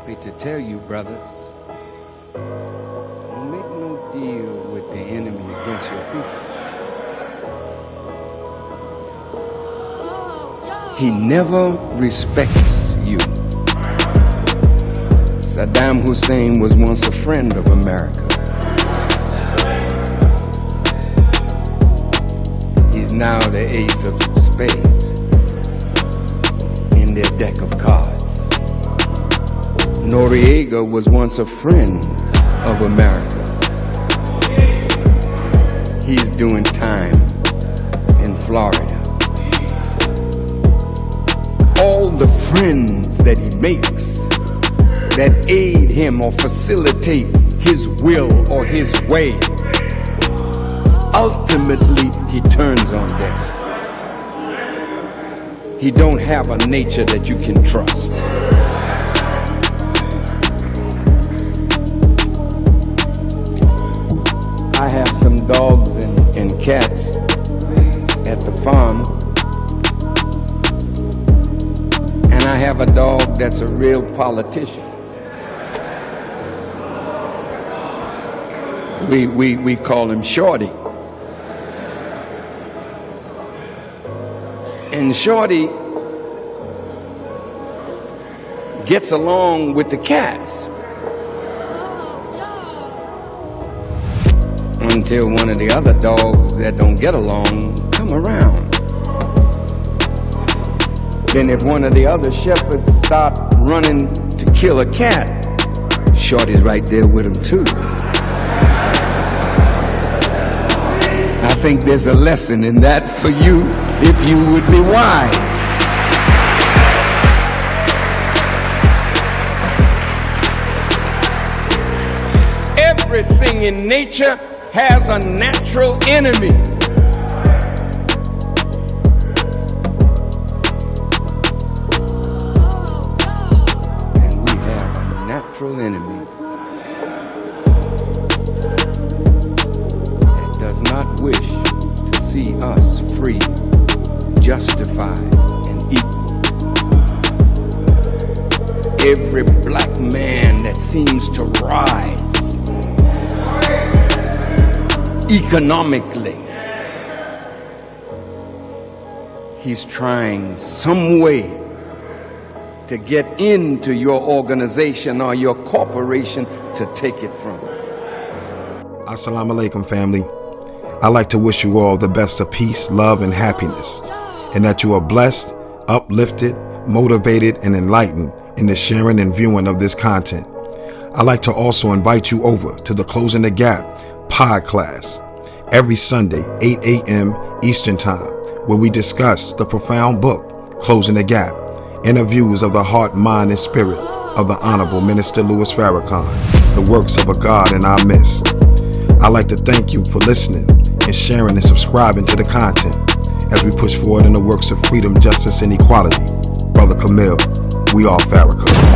happy to tell you, brothers, don't make no deal with the enemy against your people. He never respects you. Saddam Hussein was once a friend of America. He's now the ace of spades in their deck of cards. Noriega was once a friend of America. He's doing time in Florida. All the friends that he makes that aid him or facilitate his will or his way, ultimately he turns on them. He don't have a nature that you can trust. I have some dogs and cats at the farm, and I have a dog that's a real politician. We call him Shorty. And Shorty gets along with the cats until one of the other dogs that don't get along come around. Then if one of the other shepherds start running to kill a cat, Shorty's right there with him too. I think there's a lesson in that for you if you would be wise. Everything in nature has a natural enemy. And we have a natural enemy that does not wish to see us free, justified, and equal. Every black man that seems to rise economically, he's trying some way to get into your organization or your corporation to take it from you. Assalamu alaikum, family. I'd like to wish you all the best of peace, love, and happiness, and that you are blessed, uplifted, motivated, and enlightened in the sharing and viewing of this content. I'd like to also invite you over to the Closing the Gap pod class every Sunday, 8 a.m. Eastern Time, where we discuss the profound book, Closing the Gap, interviews of the heart, mind, and spirit of the Honorable Minister Louis Farrakhan, the works of a God in our midst. I'd like to thank you for listening and sharing and subscribing to the content as we push forward in the works of freedom, justice, and equality. Brother Camille, we are Farrakhan.